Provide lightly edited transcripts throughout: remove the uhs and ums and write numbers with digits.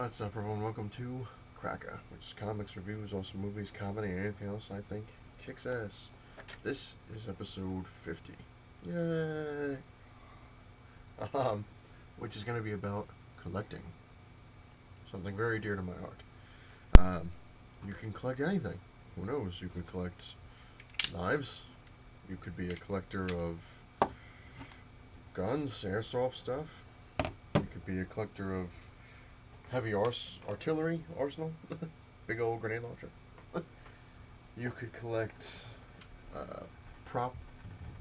What's up, everyone? Welcome to Cracker, which is comics, reviews, also movies, comedy, and anything else I think kicks ass. This is episode 50. Yay! Um, which is going to be about collecting. Something very dear to my heart. You can collect anything. Who knows? You could collect knives. You could be a collector of guns, airsoft stuff. You could be a collector of heavy artillery arsenal, big old grenade launcher. You could collect prop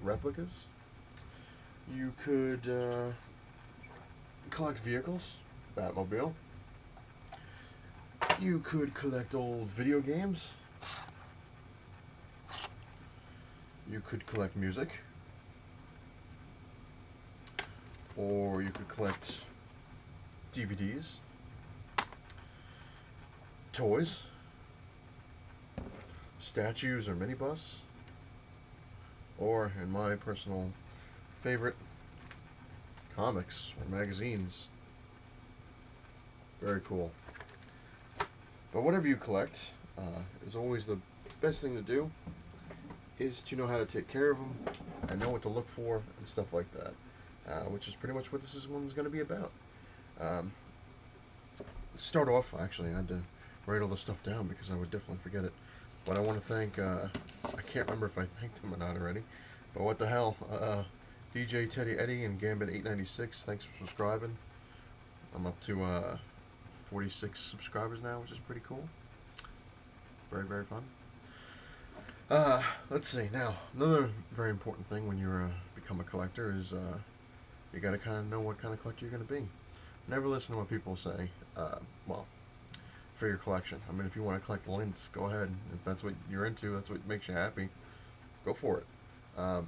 replicas. You could collect vehicles, Batmobile. You could collect old video games. You could collect music. Or you could collect DVDs. Toys, statues or minibus, or, in my personal favorite, comics or magazines. Very cool. But whatever you collect, is always the best thing to do is to know how to take care of them and know what to look for and stuff like that, which is pretty much what one's going to be about. To start off, actually, I had to write all the stuff down because I would definitely forget it. But I want to thank, I can't remember if I thanked him or not already, but what the hell, DJ Teddy Eddie and Gambit896, thanks for subscribing. I'm up to 46 subscribers now, which is pretty cool. Very, very fun. Let's see, now, another very important thing when you become a collector is you got to kind of know what kind of collector you're going to be. Never listen to what people say, well, for your collection. I mean, if you want to collect lint, go ahead. If that's what you're into, that's what makes you happy, go for it.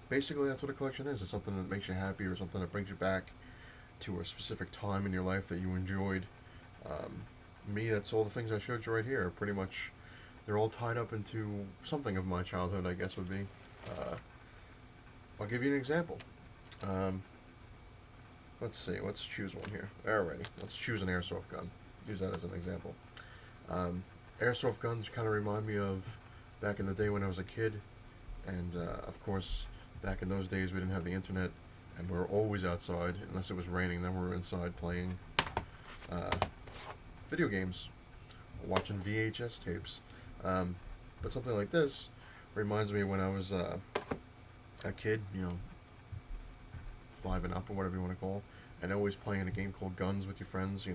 Basically, that's what a collection is. It's something that makes you happy or something that brings you back to a specific time in your life that you enjoyed. Me, that's all the things I showed you right here. Pretty much, they're all tied up into something of my childhood, I guess would be. I'll give you an example. Let's see, let's choose one here. Alrighty, let's choose an airsoft gun. Use that as an example. Airsoft guns kind of remind me of back in the day when I was a kid, and of course, back in those days we didn't have the internet, and we were always outside, unless it was raining, then we were inside playing video games, watching VHS tapes. But something like this reminds me of when I was a kid, 5 and up or whatever you want to call, and always playing a game called Guns with your friends.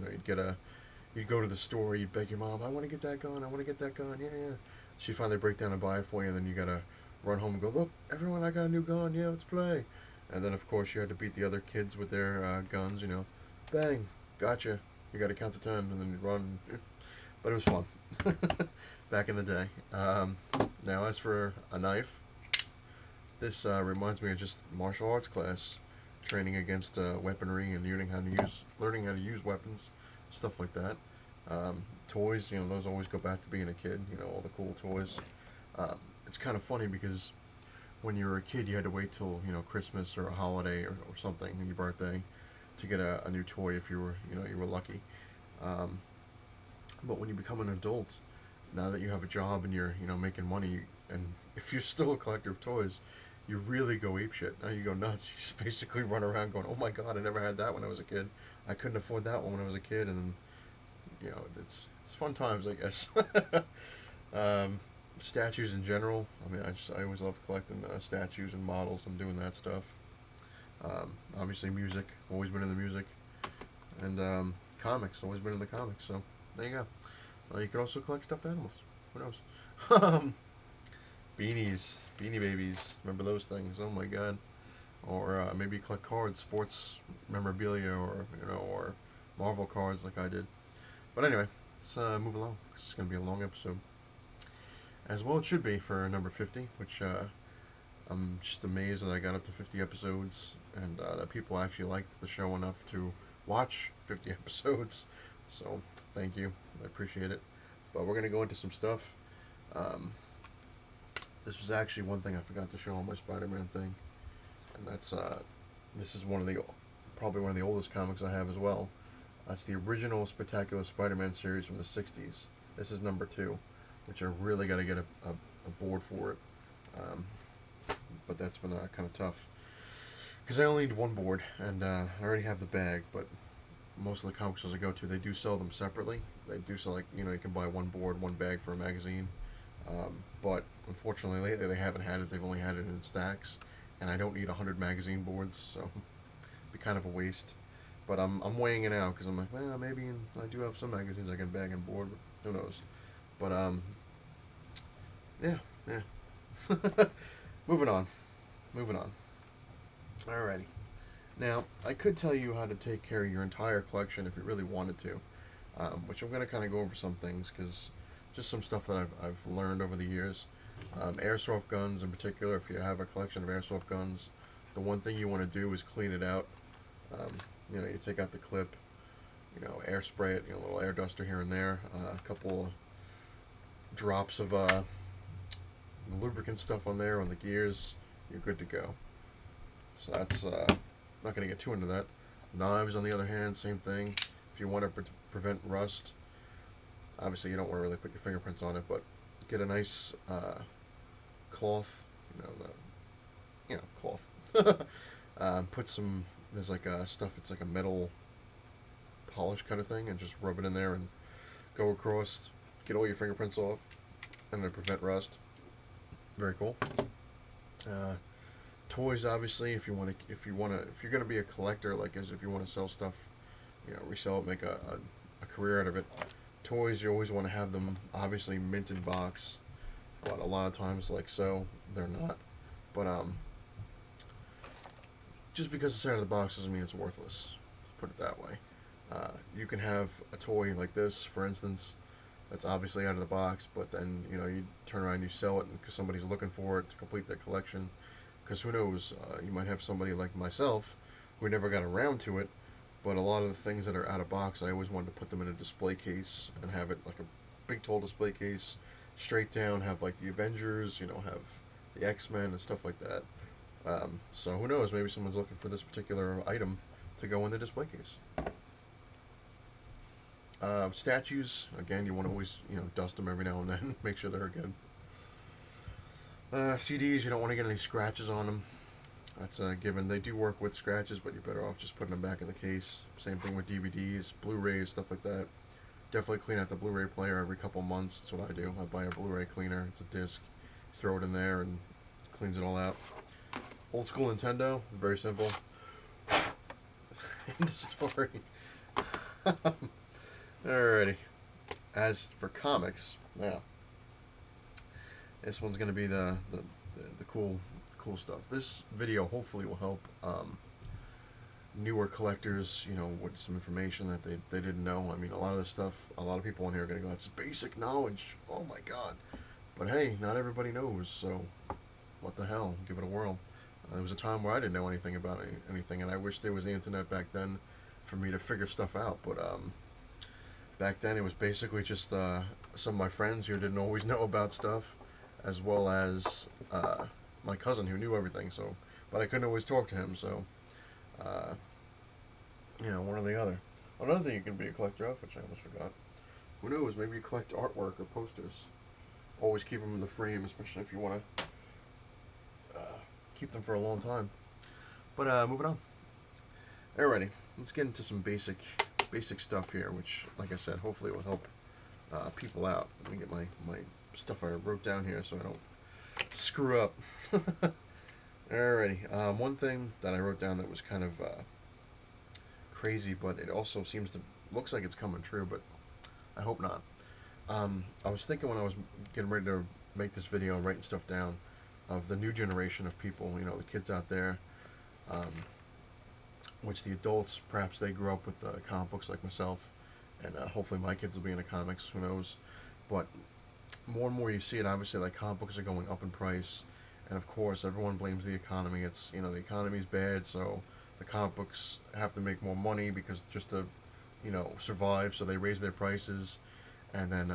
You'd go to the store, you'd beg your mom, I want to get that gun, I want to get that gun, yeah. She'd finally break down and buy it for you, and then you gotta run home and go, look, everyone, I got a new gun, yeah, let's play. And then, of course, you had to beat the other kids with their guns, bang, gotcha, you gotta count to 10, and then you run. But it was fun, back in the day. Now, as for a knife, this reminds me of just martial arts class, training against weaponry and learning how to use weapons. Stuff like that. Toys, those always go back to being a kid, all the cool toys. It's kind of funny because when you were a kid, you had to wait till, Christmas or a holiday or something, your birthday, to get a new toy if you were lucky. But when you become an adult, now that you have a job and you're, making money, and if you're still a collector of toys, you really go apeshit. Now you go nuts. You just basically run around going, oh my god, I never had that when I was a kid. I couldn't afford that one when I was a kid, and it's fun times, I guess. Statues in general. I mean, I always love collecting statues and models and doing that stuff. Obviously, music. Always been in the music, and comics. Always been in the comics. So there you go. You could also collect stuffed animals. Who knows? Beanies, Beanie Babies. Remember those things? Oh my god. Or maybe collect cards, sports memorabilia, or Marvel cards like I did. But anyway, let's move along. It's going to be a long episode. As well it should be for number 50, which I'm just amazed that I got up to 50 episodes, and that people actually liked the show enough to watch 50 episodes. So, thank you. I appreciate it. But we're going to go into some stuff. This was actually one thing I forgot to show on my Spider-Man thing. And that's, this is probably one of the oldest comics I have as well. That's the original Spectacular Spider-Man series from the '60s. This is number 2, which I really got to get a board for it. Um, but that's been kind of tough because I only need one board, and I already have the bag. But most of the comic stores I go to, they do sell them separately. They do sell, like, you can buy one board, one bag for a magazine. But unfortunately, lately they haven't had it. They've only had it in stacks, and I don't need 100 magazine boards, so it'd be kind of a waste. But I'm weighing it out because I'm like, well, maybe I do have some magazines I can bag and board. But who knows? But yeah, yeah. Moving on, moving on. Alrighty. Now, I could tell you how to take care of your entire collection if you really wanted to, which I'm going to kind of go over some things because just some stuff that I've learned over the years. Airsoft guns in particular, if you have a collection of airsoft guns, the one thing you want to do is clean it out. You take out the clip, air spray it, a little air duster here and there, a couple drops of lubricant stuff on there on the gears, you're good to go. So that's not going to get too into that. Knives, on the other hand, same thing. If you want to prevent rust, obviously you don't want to really put your fingerprints on it, but get a nice cloth, cloth. Put some, there's like stuff, it's like a metal polish kind of thing, and just rub it in there and go across, get all your fingerprints off, and then prevent rust. Very cool. Toys, obviously, if you're gonna be a collector, like as if you want to sell stuff, resell it, make a career out of it. Toys, you always want to have them obviously mint in box, but a lot of times, like so, they're not. But just because it's out of the box doesn't mean it's worthless. Let's put it that way. You can have a toy like this, for instance, that's obviously out of the box, but then you turn around and you sell it because somebody's looking for it to complete their collection. Because who knows, you might have somebody like myself who never got around to it, but a lot of the things that are out of box, I always wanted to put them in a display case and have it like a big tall display case, straight down, have like the Avengers, have the X-Men and stuff like that. So who knows, maybe someone's looking for this particular item to go in the display case. Statues, again, you want to always, dust them every now and then, make sure they're good. CDs, you don't want to get any scratches on them. That's a given. They do work with scratches, but you're better off just putting them back in the case. Same thing with DVDs, Blu-rays, stuff like that. Definitely clean out the Blu-ray player every couple months. That's what I do. I buy a Blu-ray cleaner. It's a disc. Throw it in there and cleans it all out. Old school Nintendo, very simple. End of story. Alrighty. As for comics, now this one's gonna be the cool stuff. This video hopefully will help newer collectors, with some information that they didn't know. I mean, a lot of this stuff, a lot of people on here are gonna go, it's basic knowledge. Oh my god! But hey, not everybody knows, so what the hell? Give it a whirl. There was a time where I didn't know anything about anything, and I wish there was the internet back then for me to figure stuff out. But back then it was basically just some of my friends who didn't always know about stuff, as well as my cousin who knew everything. So, but I couldn't always talk to him. So, one or the other. Another thing you can be a collector of, which I almost forgot. Who knows? Maybe you collect artwork or posters. Always keep them in the frame, especially if you want to keep them for a long time. But moving on. Alrighty, let's get into some basic stuff here, which, like I said, hopefully will help people out. Let me get my stuff I wrote down here so I don't screw up. Alrighty, one thing that I wrote down that was kind of crazy, but it also looks like it's coming true, but I hope not. I was thinking when I was getting ready to make this video and writing stuff down of the new generation of people, the kids out there, which the adults, perhaps they grew up with comic books like myself, and hopefully my kids will be into comics, who knows. But more and more you see it, obviously, like comic books are going up in price, and of course everyone blames the economy. It's, the economy's bad, so the comic books have to make more money because just to, survive, so they raise their prices, and then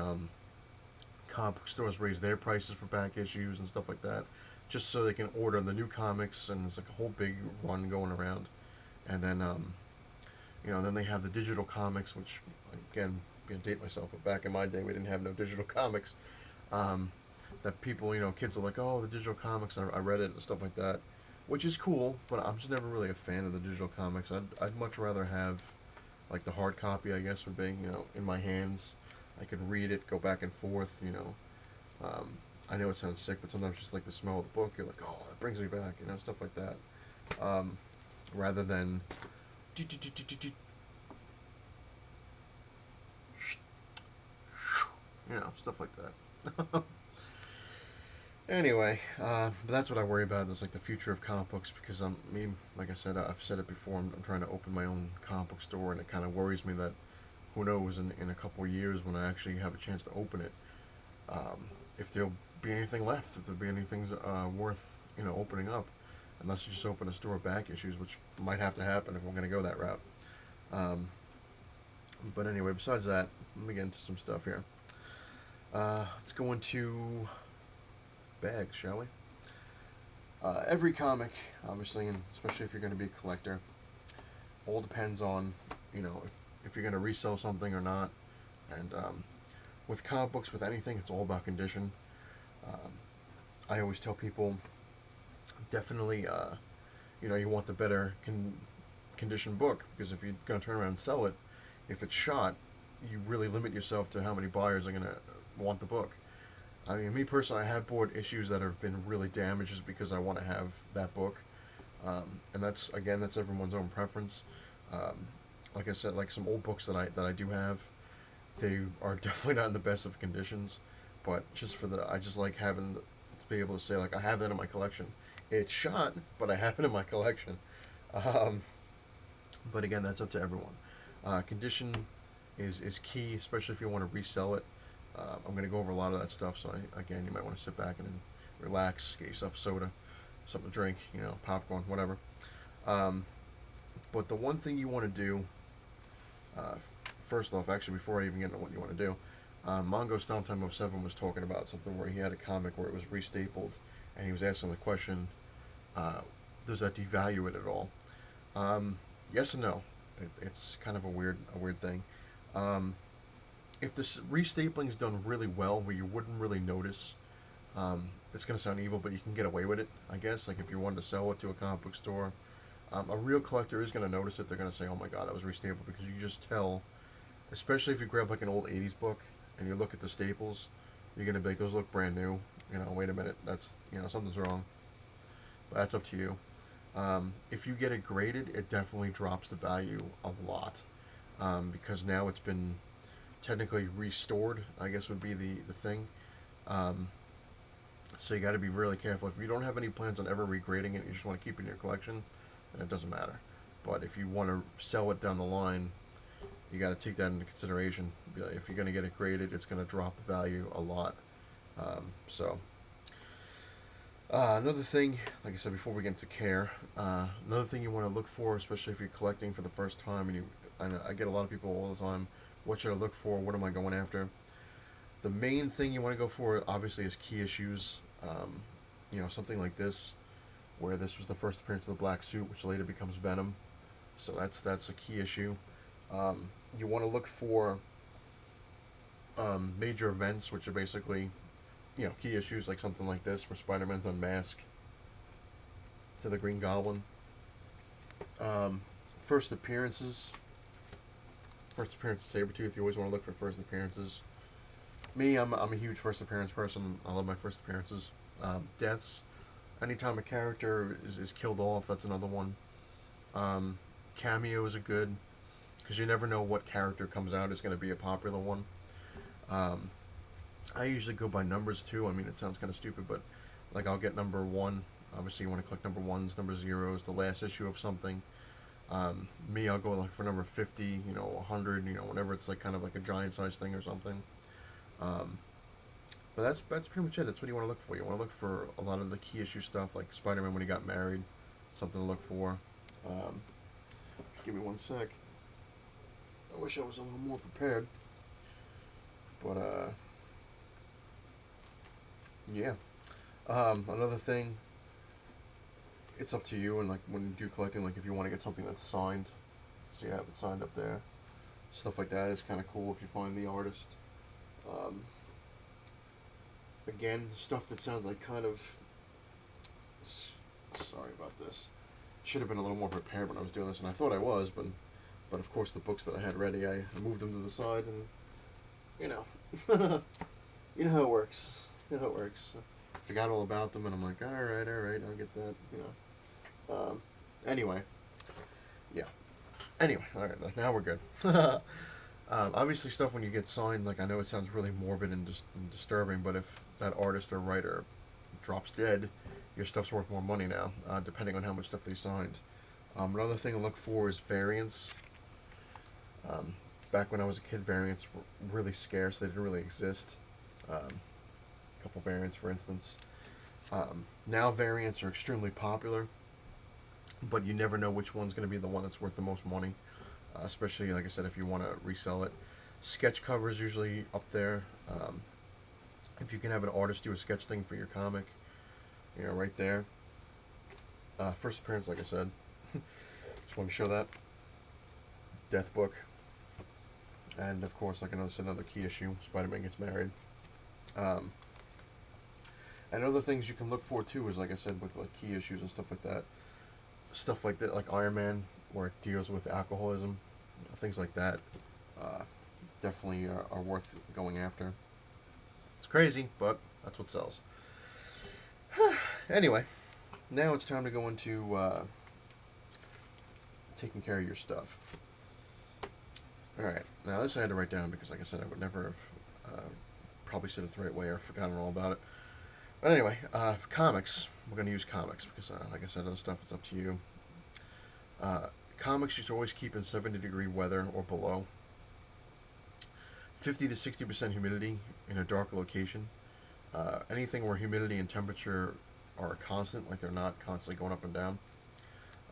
comic book stores raise their prices for back issues and stuff like that, just so they can order the new comics, and it's like a whole big run going around. And then Then they have the digital comics, which again, I'm gonna date myself, but back in my day, we didn't have no digital comics. Um, that people, kids are like, oh, the digital comics, I read it and stuff like that, which is cool, but I'm just never really a fan of the digital comics. I'd much rather have like the hard copy, I guess, would be, in my hands. I could read it, go back and forth. Um, I know it sounds sick, but sometimes just like the smell of the book, you're like, oh, that brings me back, stuff like that. Rather than, stuff like that. Anyway, but that's what I worry about is like the future of comic books because like I said, I've said it before. I'm trying to open my own comic book store, and it kind of worries me that who knows in a couple of years when I actually have a chance to open it, um, if there'll be anything left, if there'll be anything worth opening up, unless you just open a store of back issues, which might have to happen if we're going to go that route. Um, but anyway, besides that, let me get into some stuff here. Let's go into bags, shall we? Every comic, obviously, and especially if you're going to be a collector, all depends on, if you're going to resell something or not. And with comic books, with anything, it's all about condition. Um, I always tell people, definitely, you want the better condition book because if you're going to turn around and sell it, if it's shot, you really limit yourself to how many buyers are going to want the book. I mean, me personally, I have bought issues that have been really damaged just because I want to have that book, and that's everyone's own preference. Like I said, like some old books that I do have, they are definitely not in the best of conditions, but I just like having to be able to say like I have that in my collection. It's shot, but I have it in my collection. Um, but again, that's up to everyone. Condition is key, especially if you want to resell it. I'm going to go over a lot of that stuff, so again, you might want to sit back and relax, get yourself a soda, something to drink, popcorn, whatever. Um, but the one thing you want to do, uh, first off, actually, before I even get into what you want to do, Mongo Stomptime07 was talking about something where he had a comic where it was restapled, and he was asking the question, uh, does that devalue it at all? Yes and no. It's kind of a weird thing. Um, if this restapling is done really well, where you wouldn't really notice, it's going to sound evil, but you can get away with it, I guess. Like if you wanted to sell it to a comic book store, a real collector is going to notice it. They're going to say, "Oh my God, that was restapled," because you just tell. Especially if you grab like an old '80s book and you look at the staples, you're going to be like, "Those look brand new." Wait a minute, that's something's wrong. But that's up to you. If you get it graded, it definitely drops the value a lot because now it's been technically restored, I guess would be the thing. Um, so you got to be really careful. If you don't have any plans on ever regrading it, you just want to keep it in your collection, then it doesn't matter. But if you want to sell it down the line, you got to take that into consideration. If you're going to get it graded, it's going to drop the value a lot. So another thing, like I said before, we get into care. Another thing you want to look for, especially if you're collecting for the first time, I get a lot of people all the time. What should I look for? What am I going after? The main thing you want to go for, obviously, is key issues. Something like this, where this was the first appearance of the Black Suit, which later becomes Venom. So that's a key issue. You want to look for major events, which are basically, key issues like something like this, where Spider-Man's unmasked to the Green Goblin. Um, first appearances. First appearance of Sabretooth, you always want to look for first appearances. Me, I'm a huge first appearance person. I love my first appearances. Deaths. Anytime a character is killed off, that's another one. Cameos are good, because you never know what character comes out is going to be a popular one. Um, I usually go by numbers too. I mean, it sounds kind of stupid, but like I'll get number 1. Obviously, you want to collect number 1s, number 0s, the last issue of something. Me, I'll go like for number 50, 100, whenever it's like kind of like a giant size thing or something. Um, but that's pretty much it. That's what you want to look for. You want to look for a lot of the key issue stuff, like Spider-Man when he got married, something to look for. Um, give me one sec. I wish I was a little more prepared. But, yeah. Another thing, it's up to you, and like when you do collecting, like if you want to get something that's So you have it signed up there. Stuff like that is kind of cool if you find the artist. Um, Again, stuff that sounds like kind of. Sorry about this. Should have been a little more prepared when I was doing this, and I thought I was, but of course the books that I had ready, I moved them to the side, and you know, you know how it works. You know how it works. Forgot all about them, and I'm like, all right, I'll get that. Anyway, yeah. Anyway, all right, now we're good. Obviously, stuff when you get signed, like I know it sounds really morbid and disturbing, but if that artist or writer drops dead, your stuff's worth more money now, depending on how much stuff they signed. Another thing to look for is variants. Back when I was a kid, variants were really scarce. They didn't really exist. A couple variants, for instance. Now variants are extremely popular, but you never know which one's going to be the one that's worth the most money. Especially, like I said, if you want to resell it. Sketch covers usually up there. If you can have an artist do a sketch thing for your comic, right there. First appearance, like I said. Just want to show that. Death book. And, of course, like another key issue, Spider-Man gets married. And other things you can look for, too, is, like I said, with like key issues and stuff like that. Stuff like that, like Iron Man, where it deals with alcoholism, things like that, definitely are worth going after. It's crazy, but that's what sells. Anyway, now it's time to go into taking care of your stuff. Alright, now this I had to write down because, like I said, I would never have probably said it the right way or forgotten all about it. But anyway, for comics, we're going to use comics because, like I said, other stuff, it's up to you. Comics you should always keep in 70-degree weather or below. 50 to 60% humidity in a dark location. Anything where humidity and temperature are constant, like they're not constantly going up and down.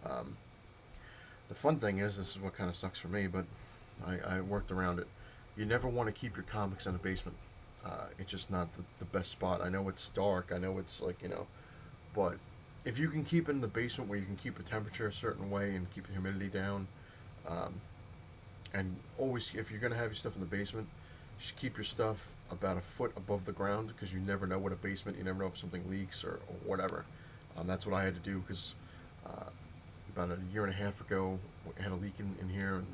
The fun thing is, this is what kind of sucks for me, but I worked around it. You never want to keep your comics in a basement. It's just not the best spot. I know it's dark. I know it's like, but if you can keep it in the basement where you can keep the temperature a certain way and keep the humidity down, and always, if you're going to have your stuff in the basement, just keep your stuff about a foot above the ground because you never know what a basement, you never know if something leaks or whatever. That's what I had to do because about a year and a half ago, I had a leak in here, and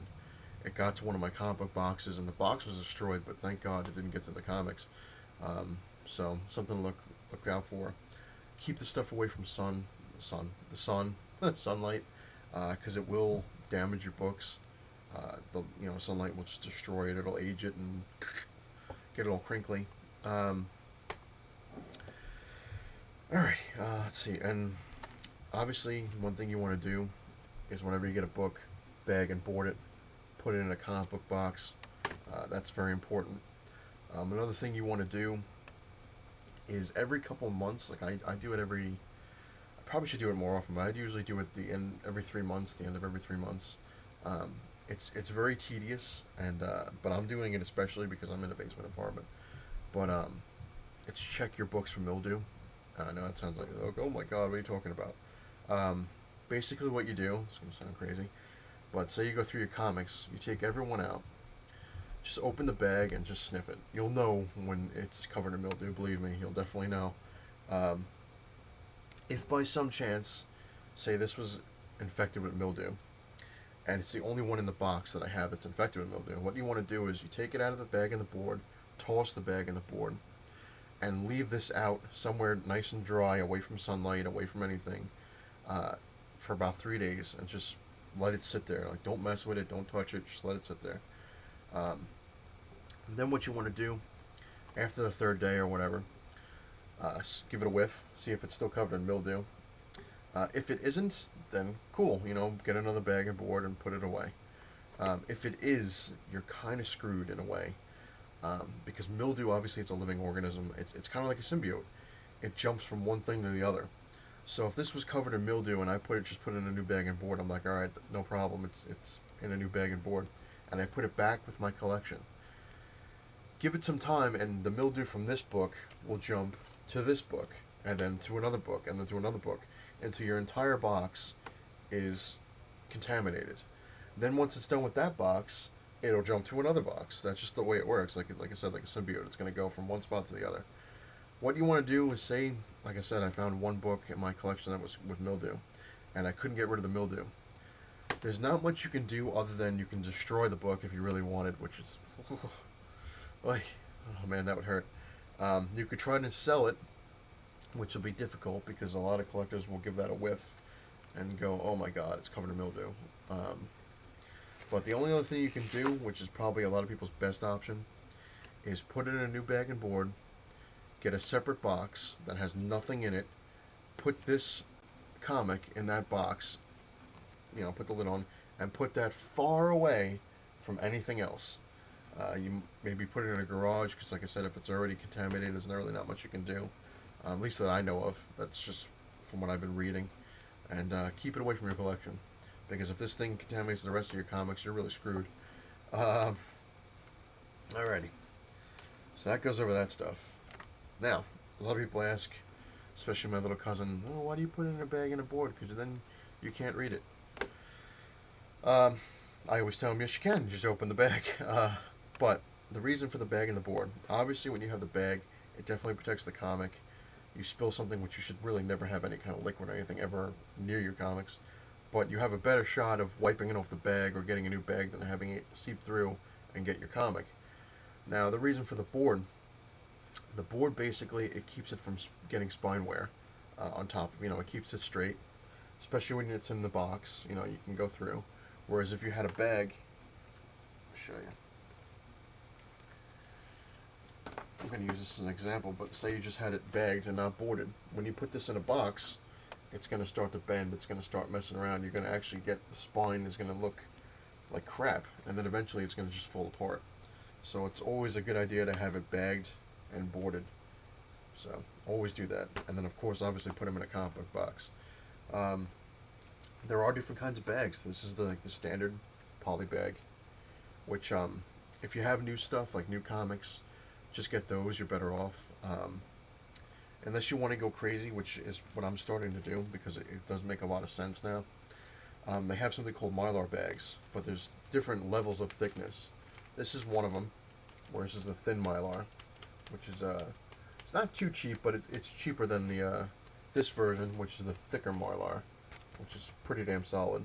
it got to one of my comic book boxes, and the box was destroyed, but thank God it didn't get to the comics. So something to look out for. Keep the stuff away from the sun, sunlight, because it will damage your books. Sunlight will just destroy it. It'll age it and get it all crinkly. All right, let's see. And obviously, one thing you want to do is whenever you get a book, bag and board it. Put it in a comic book box. That's very important. Another thing you want to do is every couple of months, like I do it I probably should do it more often, but I usually do it every 3 months, the end of every 3 months. It's very tedious, and but I'm doing it especially because I'm in a basement apartment. But it's check your books for mildew. I know that sounds like, oh my God, what are you talking about? Basically what you do, it's going to sound crazy, but say you go through your comics, you take every one out, just open the bag and just sniff it. You'll know when it's covered in mildew, believe me, you'll definitely know. If by some chance, say this was infected with mildew, and it's the only one in the box that I have that's infected with mildew, what you want to do is you take it out of the bag and the board, toss the bag and the board, and leave this out somewhere nice and dry, away from sunlight, away from anything, for about 3 days, and just let it sit there. Like, don't mess with it, don't touch it, just let it sit there. Then what you want to do after the 3rd day or whatever, give it a whiff, see if it's still covered in mildew. If it isn't, then cool, get another bag and board and put it away. If it is, you're kind of screwed in a way, because mildew, obviously it's a living organism. It's kind of like a symbiote. It jumps from one thing to the other. So if this was covered in mildew and I just put it in a new bag and board, I'm like, all right, no problem, it's in a new bag and board, and I put it back with my collection. Give it some time, and the mildew from this book will jump to this book, and then to another book, and then to another book, until your entire box is contaminated. Then once it's done with that box, it'll jump to another box. That's just the way it works. Like I said, like a symbiote, it's going to go from one spot to the other. What you want to do is say, like I said, I found one book in my collection that was with mildew, and I couldn't get rid of the mildew. There's not much you can do other than you can destroy the book if you really wanted, which is, oh man, that would hurt. You could try to sell it, which will be difficult because a lot of collectors will give that a whiff and go, oh my god, it's covered in mildew. But the only other thing you can do, which is probably a lot of people's best option, is put it in a new bag and board, get a separate box that has nothing in it, put this comic in that box, put the lid on, and put that far away from anything else. You maybe put it in a garage because, like I said, if it's already contaminated, there's really not much you can do. At least that I know of. That's just from what I've been reading. And keep it away from your collection, because if this thing contaminates the rest of your comics, you're really screwed. Alrighty. So that goes over that stuff. Now, a lot of people ask, especially my little cousin, oh, why do you put it in a bag and a board? Because then you can't read it. I always tell them, yes, you can. Just open the bag. But the reason for the bag and the board, obviously when you have the bag, it definitely protects the comic. You spill something, which you should really never have any kind of liquid or anything ever near your comics. But you have a better shot of wiping it off the bag or getting a new bag than having it seep through and get your comic. Now, the reason for the board basically, it keeps it from getting spine wear on top. It keeps it straight, especially when it's in the box. You can go through. Whereas if you had a bag, I'll show you. I'm going to use this as an example, but say you just had it bagged and not boarded. When you put this in a box, it's going to start to bend. It's going to start messing around. You're going to actually get the spine is going to look like crap, and then eventually it's going to just fall apart. So it's always a good idea to have it bagged and boarded. So always do that. And then, of course, obviously put them in a comic book box. There are different kinds of bags. This is the standard poly bag, which if you have new stuff, like new comics, just get those. You're better off. Unless you want to go crazy, which is what I'm starting to do because it does make a lot of sense now. They have something called Mylar bags, but there's different levels of thickness. This is one of them, where this is the thin Mylar, which is it's not too cheap, but it's cheaper than the this version, which is the thicker Mylar, which is pretty damn solid.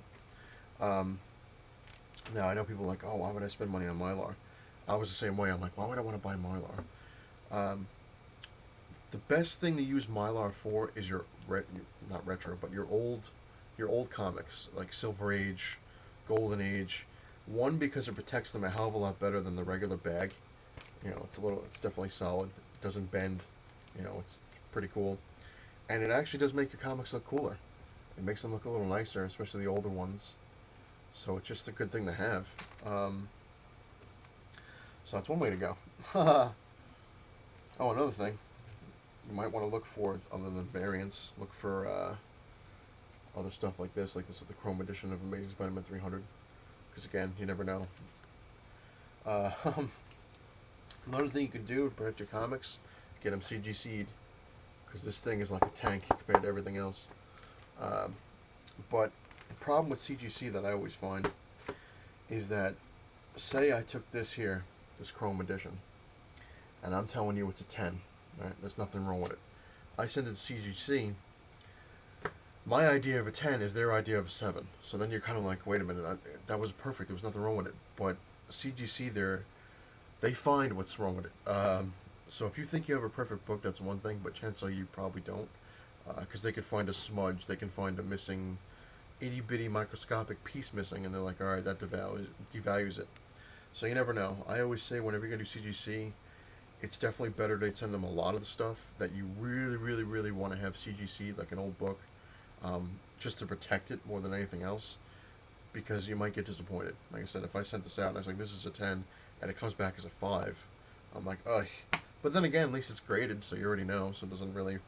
Now I know people are like, oh, why would I spend money on Mylar? I was the same way. I'm like, why would I want to buy Mylar? The best thing to use Mylar for is your not retro, but your old comics like Silver Age, Golden Age. One, because it protects them a hell of a lot better than the regular bag. It's definitely solid. It doesn't bend. It's pretty cool, and it actually does make your comics look cooler. It makes them look a little nicer, especially the older ones. So it's just a good thing to have. So that's one way to go. Oh, another thing you might want to look for, other than variants, look for other stuff like this. Like this is the Chrome edition of Amazing Spider-Man 300. Because again, you never know. Another thing you can do to protect your comics, get them CGC'd. Because this thing is like a tank compared to everything else. But the problem with CGC that I always find is that, say I took this here, this Chrome edition, and I'm telling you it's a 10, right? There's nothing wrong with it. I send it to CGC. My idea of a 10 is their idea of a 7. So then you're kind of like, wait a minute, that was perfect. There was nothing wrong with it. But CGC, they find what's wrong with it. So if you think you have a perfect book, that's one thing, but chances are you probably don't. Because they could find a smudge, they can find a missing itty-bitty microscopic piece missing, and they're like, alright, that devalues it. So you never know. I always say whenever you're going to do CGC, it's definitely better to send them a lot of the stuff that you really, really, really want to have CGC, like an old book, just to protect it more than anything else, because you might get disappointed. Like I said, if I sent this out and I was like, this is a 10, and it comes back as a 5, I'm like, ugh. But then again, at least it's graded, so you already know, so it doesn't really,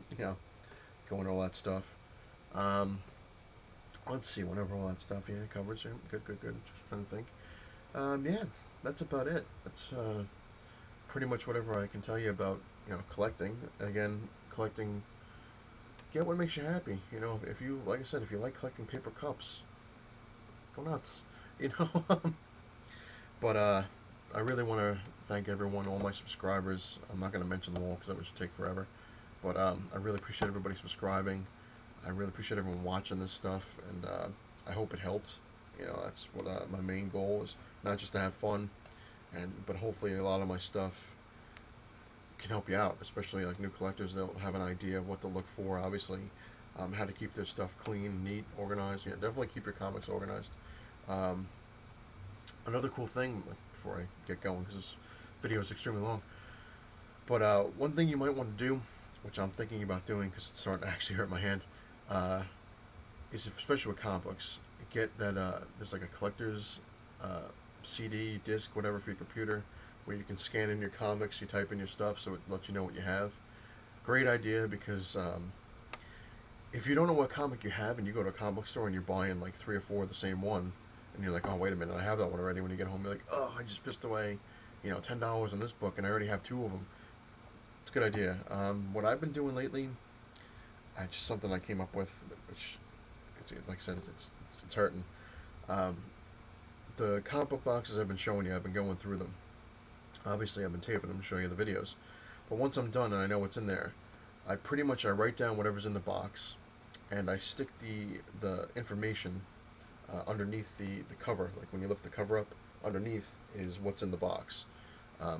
go into all that stuff. Let's see, went over all that stuff. Yeah, coverage. Yeah, good. Just trying to think. Yeah, that's about it. That's pretty much whatever I can tell you about, collecting. Again, collecting, get what makes you happy. If you, like I said, if you like collecting paper cups, go nuts. you know. But I really want to thank everyone, all my subscribers. I'm not going to mention them all because that would just take forever. But I really appreciate everybody subscribing. I really appreciate everyone watching this stuff, and I hope it helps. You know, that's what my main goal is. Not just to have fun, but hopefully a lot of my stuff can help you out, especially like new collectors. They'll have an idea of what to look for. Obviously, how to keep their stuff clean, neat, organized. Yeah, definitely keep your comics organized. Um, Another cool thing, like, before I get going, because this video is extremely long. But one thing you might want to do, which I'm thinking about doing because it's starting to actually hurt my hand, uh, is especially with comic books, get that there's like a collector's CD, disc, whatever for your computer, where you can scan in your comics, you type in your stuff, so it lets you know what you have. Great idea because if you don't know what comic you have and you go to a comic book store and you're buying like 3 or 4 of the same one, and you're like, oh wait a minute, I have that one already. When you get home, you're like, oh, I just pissed away, $10 on this book, and I already have 2 of them. It's a good idea. What I've been doing lately, just something I came up with, which, like I said, it's hurting. Um, the comic book boxes I've been showing you, I've been going through them. Obviously, I've been taping them, showing you the videos. But once I'm done and I know what's in there, I write down whatever's in the box, and I stick the information underneath the cover. Like when you lift the cover up, underneath is what's in the box.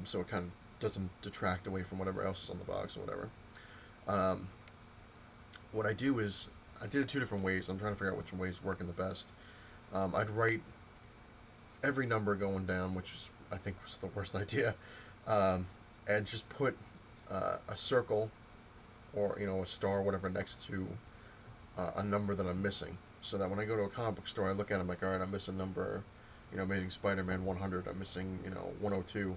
So it kind of doesn't detract away from whatever else is on the box or whatever. Um, what I do is, I did it 2 different ways. I'm trying to figure out which way is working the best. I'd write every number going down, which is, I think, was the worst idea, and just put a circle or a star, or whatever, next to a number that I'm missing, so that when I go to a comic book store, I look at it, I'm like, all right, I'm missing number, Amazing Spider-Man 100. I'm missing 102,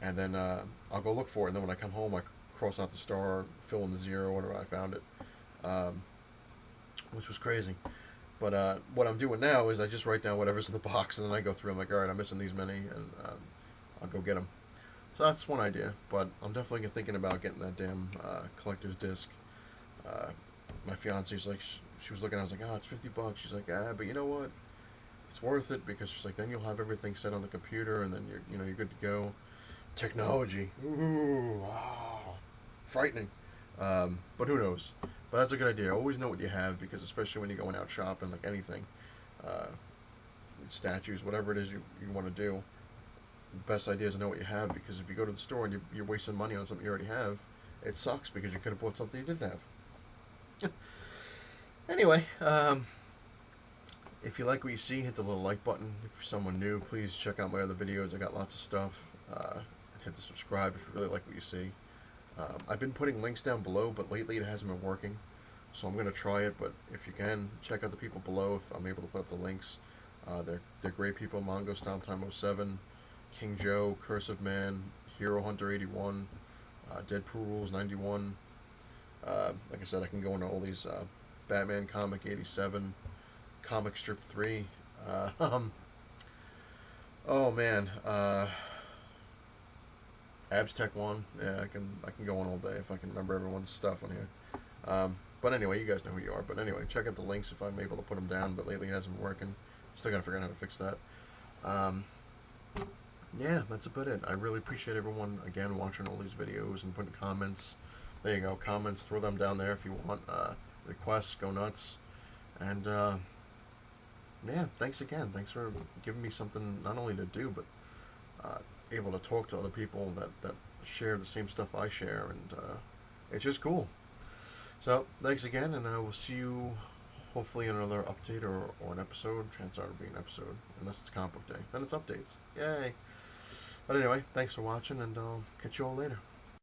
and then I'll go look for it. And then when I come home, I cross out the star, fill in the 0, whatever I found it, um, which was crazy. But what I'm doing now is I just write down whatever's in the box, and then I go through. I'm like, all right, I'm missing these many, and I'll go get them. So that's one idea. But I'm definitely thinking about getting that damn collector's disc. Uh, my fiance's like, she was looking. I was like, oh, it's $50. She's like, but you know what? It's worth it, because she's like, then you'll have everything set on the computer, and then you're good to go. Technology, ooh, wow, frightening. But who knows? But that's a good idea. Always know what you have, because especially when you're going out shopping, like anything, uh, statues, whatever it is you want to do, the best idea is to know what you have, because if you go to the store and you're wasting money on something you already have, it sucks, because you could have bought something you didn't have. Anyway, if you like what you see, hit the little like button. If you're someone new, please check out my other videos. I got lots of stuff. Hit the subscribe if you really like what you see. I've been putting links down below, but lately it hasn't been working. So I'm going to try it, but if you can, check out the people below if I'm able to put up the links. They're great people. Mongo Stomp Time 07, King Joe, Cursive Man, Hero Hunter 81, Deadpool Rules 91. Like I said, I can go into all these Batman Comic 87, Comic Strip 3. Oh man, Abstech 1. Yeah, I can go on all day if I can remember everyone's stuff on here. But anyway, you guys know who you are. But anyway, check out the links if I'm able to put them down. But lately it hasn't been working. Still gotta figure out how to fix that. Yeah, that's about it. I really appreciate everyone again watching all these videos and putting comments. There you go, comments. Throw them down there if you want. Requests, go nuts. And yeah, thanks again. Thanks for giving me something not only to do, but able to talk to other people that share the same stuff I share, and it's just cool. So thanks again, and I will see you hopefully in another update or an episode. Chances are it'll be an episode, unless it's comic book day. Then it's updates. Yay! But anyway, thanks for watching, and I'll catch you all later.